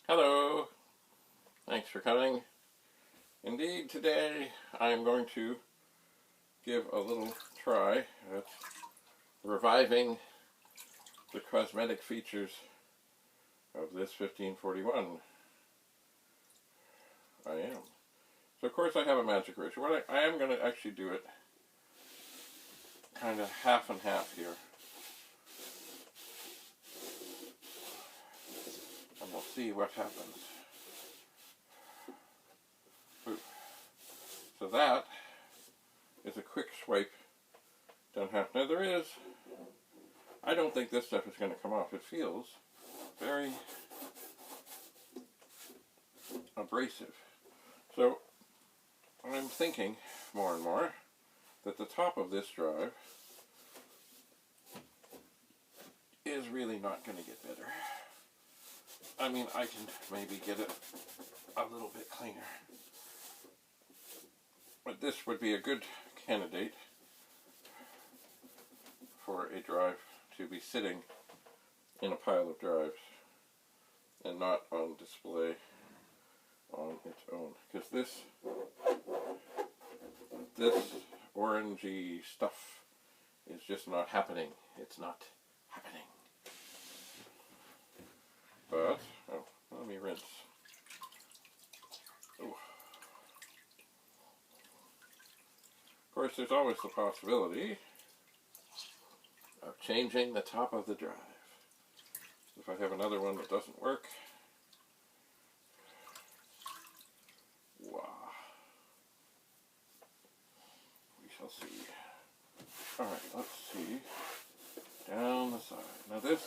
Hello, thanks for coming. Indeed, today I am going to give a little try at reviving the cosmetic features of this 1541. I am. So of course I have a magic eraser. I am going to actually do it kind of half and half here. And we'll see what happens. Ooh. So that is a quick swipe down half. Now I don't think this stuff is going to come off. It feels very abrasive. So I'm thinking more and more that the top of this drive is really not going to get better. I mean, I can maybe get it a little bit cleaner. But this would be a good candidate for a drive to be sitting in a pile of drives and not on display on its own. Because this orangey stuff is just not happening. It's not happening. But, let me rinse. Ooh. Of course, there's always the possibility of changing the top of the drive. If I have another one that doesn't work, wow, we shall see. Alright, let's see. Down the side. Now this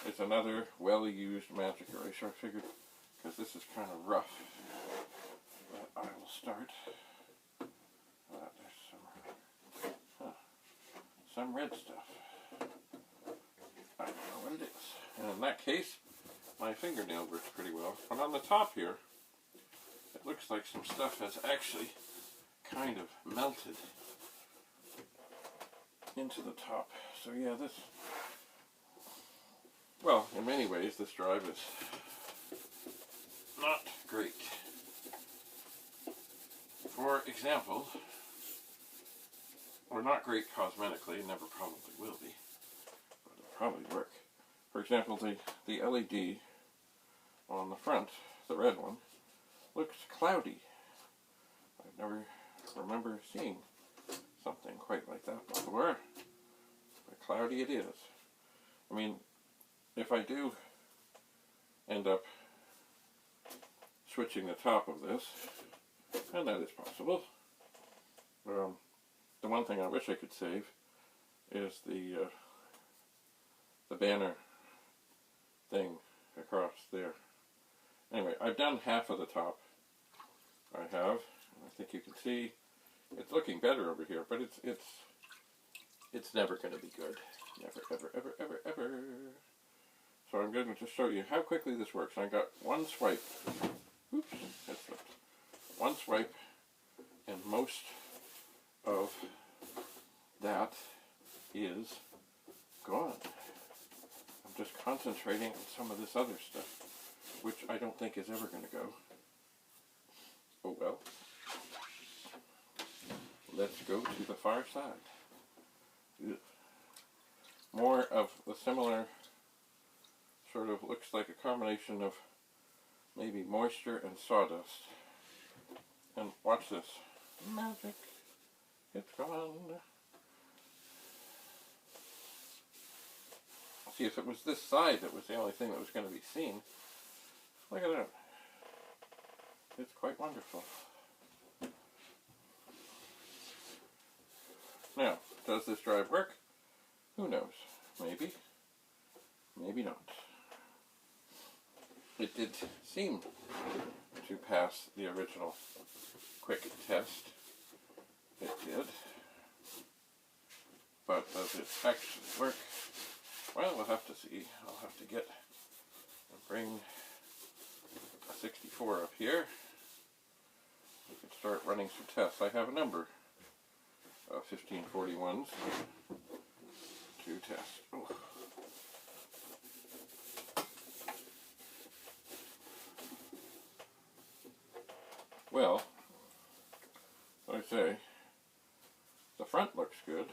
is another well-used magic eraser. I figured, because this is kind of rough, that I will start. There's some red stuff. I don't know what it is. And in that case, my fingernail works pretty well. But on the top here, it looks like some stuff has actually kind of melted into the top. So yeah, well, in many ways, this drive is not great. For example, or not great cosmetically, never probably will be, but it'll probably work. For example, the LED on the front, the red one, looks cloudy. I never remember seeing something quite like that before, but cloudy it is. I mean, if I do end up switching the top of this, and that is possible, the one thing I wish I could save is the banner thing across there. Anyway, I've done half of the top. I have. I think you can see it's looking better over here, but it's never going to be good. Never, ever, ever, ever, ever. So I'm going to just show you how quickly this works. I got one swipe. Oops, that slipped. One swipe, and most of that is gone. I'm just concentrating on some of this other stuff, which I don't think is ever going to go. Oh well. Let's go to the far side. Ugh. More of the similar, sort of looks like a combination of maybe moisture and sawdust. And watch this. Magic. It's gone. See, if it was this side that was the only thing that was going to be seen, look at that. It's quite wonderful. Now, does this drive work? Who knows? Maybe. Maybe not. It did seem to pass the original quick test. It did. But does it actually work? Well, we'll have to see. I'll have to bring a 64 up here. We can start running some tests. I have a number of 1541s to test. Oh. Well, like I say, the front looks good,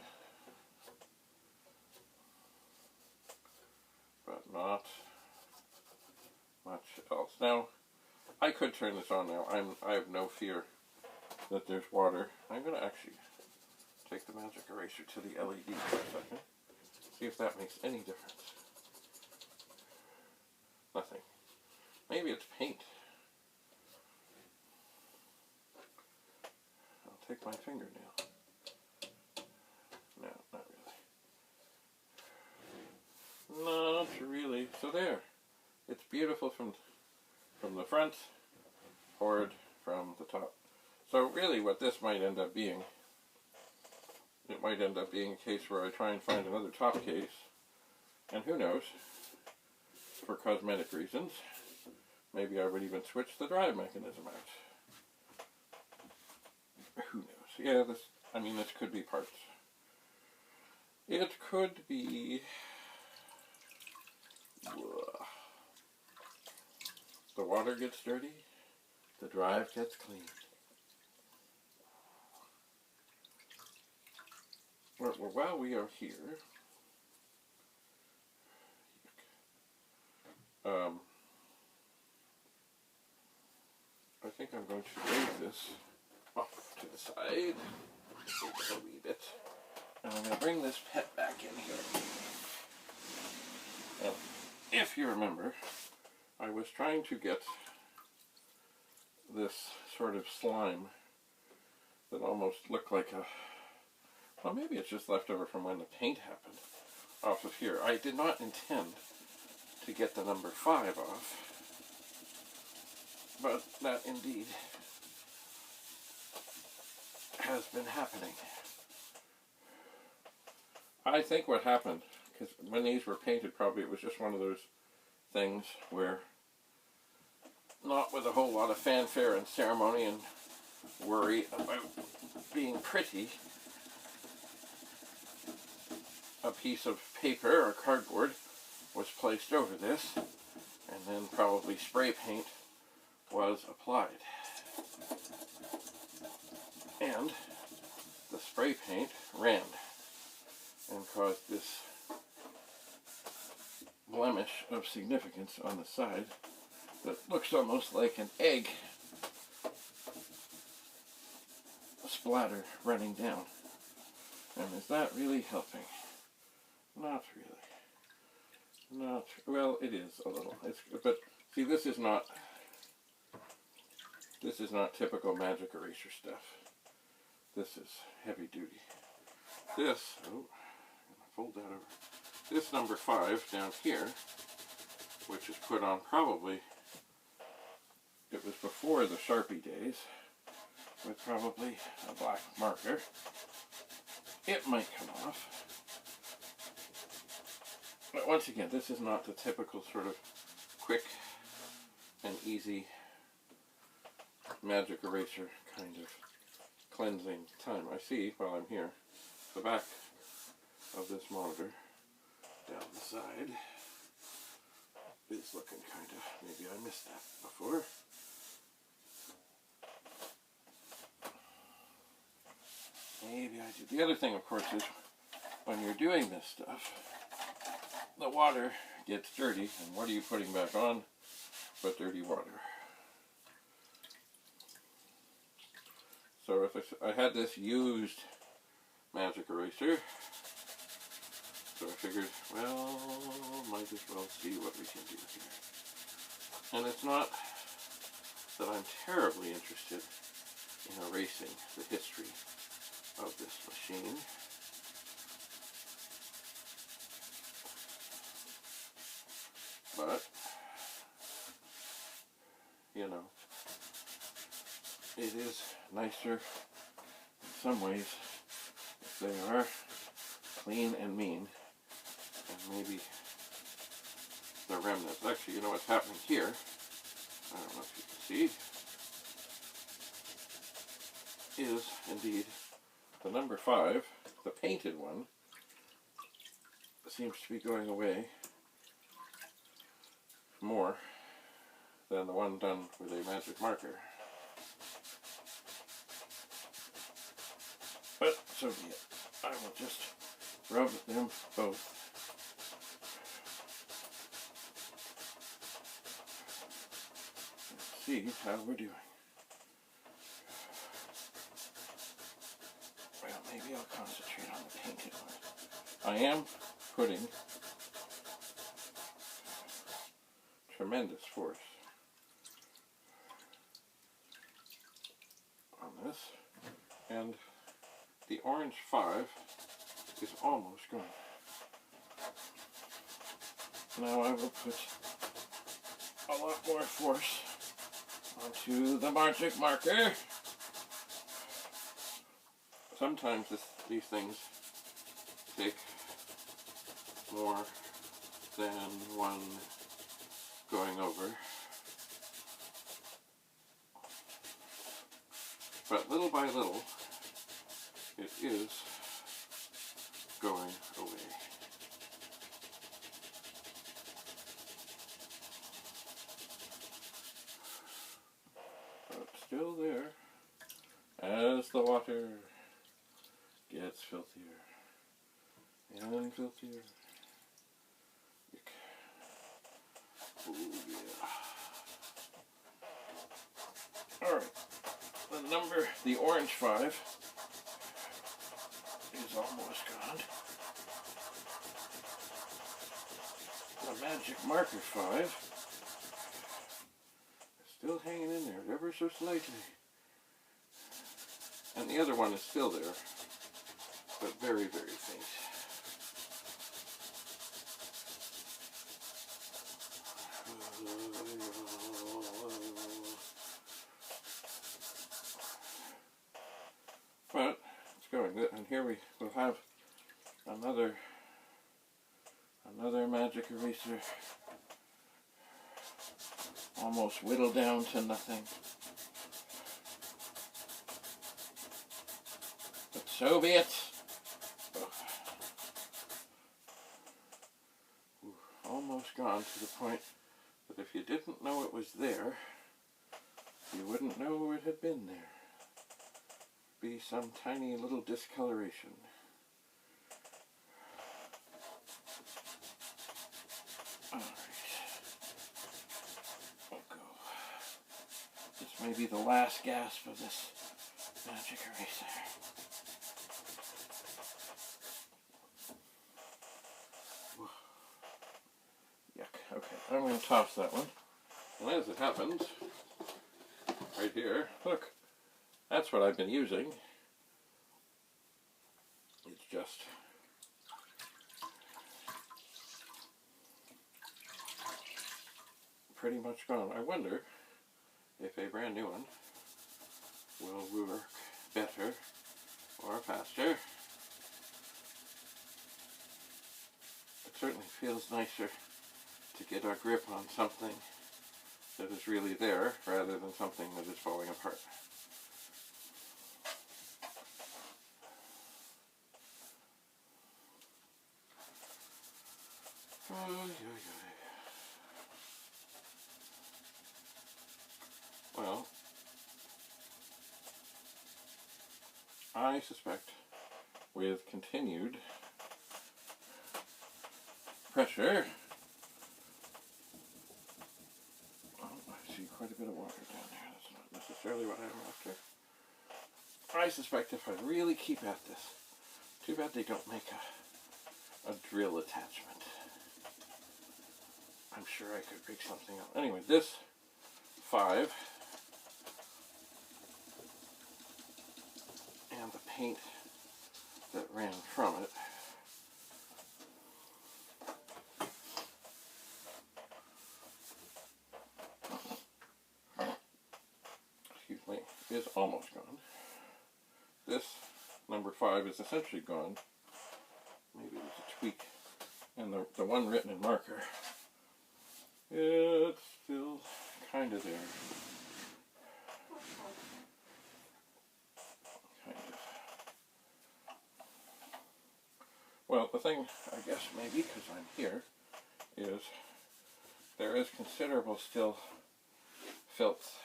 but not much else. Now, I could turn this on now. I have no fear that there's water. I'm going to actually take the magic eraser to the LED for a second. See if that makes any difference. Nothing. Maybe it's paint. I'll take my fingernail. No, not really. Not really. So there. It's beautiful from the front, poured from the top. So really what this might end up being, it might end up being a case where I try and find another top case, and who knows, for cosmetic reasons, maybe I would even switch the drive mechanism out. Who knows? Yeah, this could be parts. It could be... The water gets dirty, the drive gets clean. Well, while we are here, I think I'm going to raise this off to the side a wee bit, and I'm going to bring this pet back in here. Now, if you remember, I was trying to get this sort of slime that almost looked like a, well, maybe it's just left over from when the paint happened, off of here. I did not intend to get the number 5 off, but that indeed has been happening. I think what happened, because when these were painted, probably it was just one of those things where, not with a whole lot of fanfare and ceremony and worry about being pretty, a piece of paper or cardboard was placed over this, and then probably spray paint was applied. And the spray paint ran and caused this blemish of significance on the side that looks almost like an egg splatter running down. And is that really helping? Not really. Not, well, it is a little. But see, this is not typical magic eraser stuff. This is heavy duty. This, oh, I'm going to fold that over. This number 5 down here, which is put on probably, it was before the Sharpie days, with probably a black marker. It might come off. But once again, this is not the typical sort of quick and easy magic eraser kind of cleansing time. I see, while I'm here, the back of this monitor down the side is looking kind of, maybe I missed that before. Maybe I did. The other thing, of course, is when you're doing this stuff, the water gets dirty, and what are you putting back on but dirty water? So if I had this used magic eraser, so I figured, well, might as well see what we can do here. And it's not that I'm terribly interested in erasing the history of this machine. But, you know, it is nicer in some ways if they are clean and mean, and maybe the remnants. Actually, you know what's happening here? I don't know if you can see. Is indeed the number 5, the painted one, seems to be going away more than the one done with a magic marker. so be it. I will just rub them both. Let's see how we're doing. Well, maybe I'll concentrate on the painted one. I am putting tremendous force on this, and the orange 5 is almost gone. Now I will put a lot more force onto the magic marker. Sometimes these things take more than one going over, but little by little it is going away. But it's still there as the water gets filthier and filthier. Oh yeah. Alright. The orange 5 is almost gone. The magic marker 5 is still hanging in there ever so slightly. And the other one is still there, but very, very faint. But it's going good, and here we will have another magic eraser, almost whittled down to nothing. But so be it. Almost gone to the point that if you didn't know it was there, you wouldn't know it had been there. Be some tiny little discoloration. Alright. We'll go. This may be the last gasp of this magic eraser. Yuck. Okay, I'm going to toss that one. And as it happens, right here, look. That's what I've been using. It's just pretty much gone. I wonder if a brand new one will work better or faster. It certainly feels nicer to get our grip on something that is really there rather than something that is falling apart. Well, I suspect with continued pressure, I see quite a bit of water down there. That's not necessarily what I'm after. I suspect if I really keep at this, too bad they don't make a drill attachment. I'm sure I could rig something up. Anyway, this 5 and the paint that ran from it is almost gone. This number 5 is essentially gone. Maybe there's a tweak. And the one written in marker, it's still kind of there. Kind of. Well, the thing, I guess, maybe because I'm here, is there is considerable still filth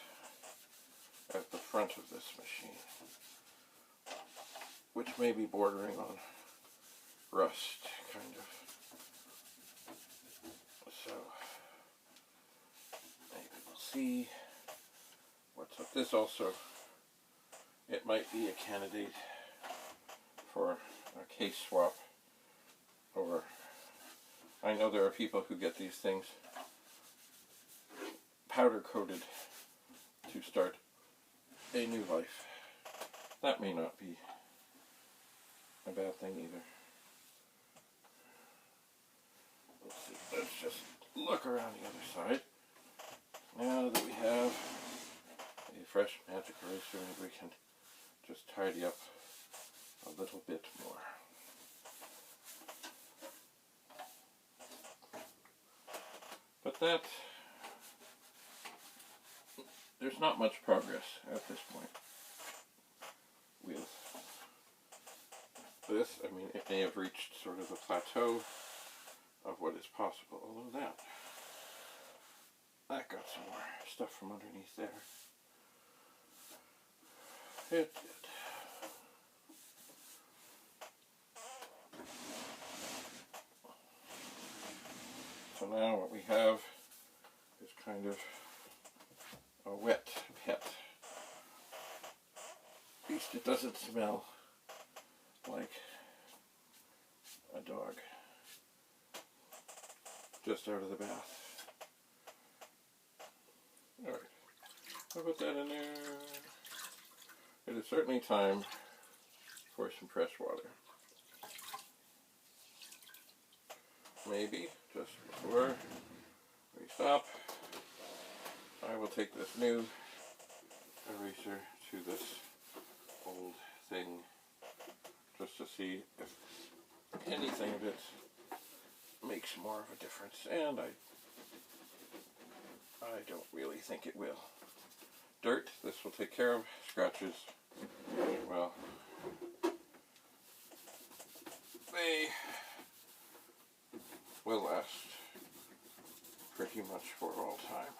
at the front of this machine. which may be bordering on rust, kind of. So, maybe we'll see what's up. This also, it might be a candidate for a case swap, or I know there are people who get these things powder coated to start a new life. That may not be a bad thing either. Let's see, let's just look around the other side. Now that we have a fresh magic eraser, we can just tidy up a little bit more. But that, there's not much progress at this point with this. I mean, it may have reached sort of a plateau of what is possible, although that got some more stuff from underneath there. It did. So now what we have is kind of a wet pet. At least it doesn't smell like a dog just out of the bath. Alright, I'll put that in there. It is certainly time for some fresh water. Maybe, just before we stop, I will take this new eraser to this old thing just to see if anything of it makes more of a difference, and I don't really think it will. Dirt, this will take care of. Scratches, well, they will last pretty much for all time.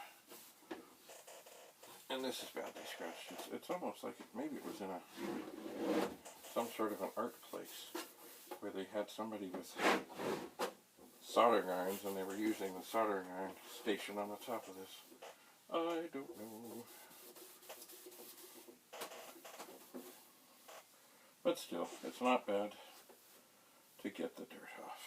And this is badly scratched. It's almost like maybe it was in some sort of an art place where they had somebody with soldering irons and they were using the soldering iron station on the top of this. I don't know. But still, it's not bad to get the dirt off.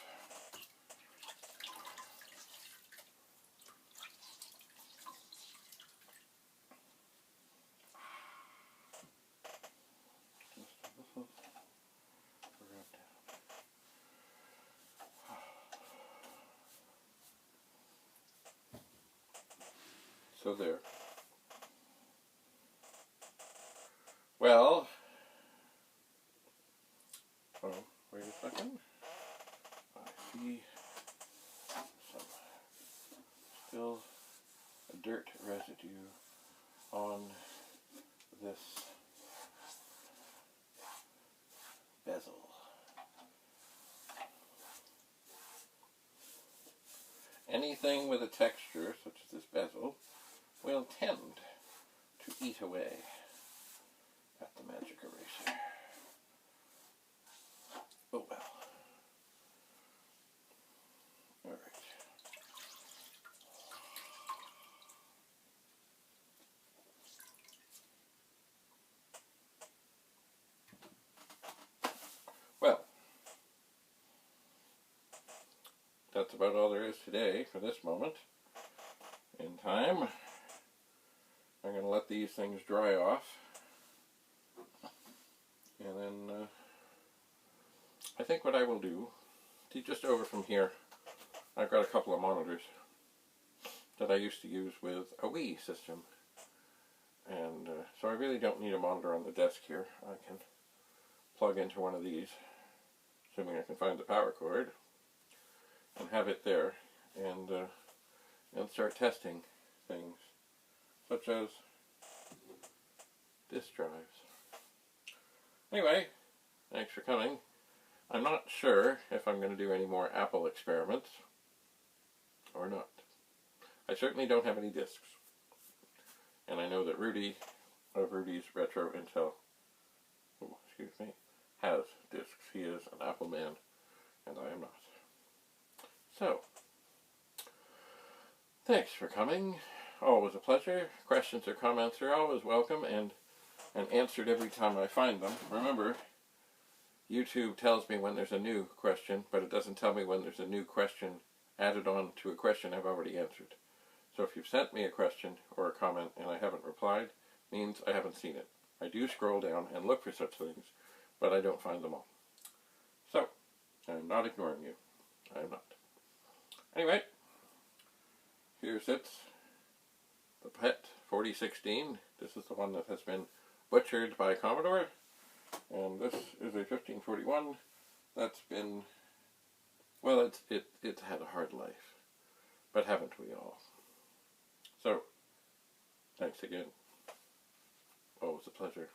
So there. Well, oh, wait a second. I see still a dirt residue on this bezel. Anything with a texture, such as this bezel, will tend to eat away at the magic eraser. Oh well. Alright. Well, that's about all there is today for this moment in time. I'm going to let these things dry off, and then I think what I will do, see, just over from here, I've got a couple of monitors that I used to use with a Wii system, and so I really don't need a monitor on the desk here. I can plug into one of these, assuming I can find the power cord, and have it there, and start testing things such as disk drives. Anyway, thanks for coming. I'm not sure if I'm going to do any more Apple experiments or not. I certainly don't have any discs. And I know that Rudy of Rudy's Retro Intel, oh, excuse me, has discs. He is an Apple man, and I am not. So, thanks for coming. Always a pleasure. Questions or comments are always welcome and answered every time I find them. Remember, YouTube tells me when there's a new question, but it doesn't tell me when there's a new question added on to a question I've already answered. So if you've sent me a question or a comment and I haven't replied, means I haven't seen it. I do scroll down and look for such things, but I don't find them all. So, I'm not ignoring you. I am not. Anyway, here sits the PET 4016. This is the one that has been butchered by Commodore. And this is a 1541 that's been, well, it's had a hard life. But haven't we all? So, thanks again. Always a pleasure.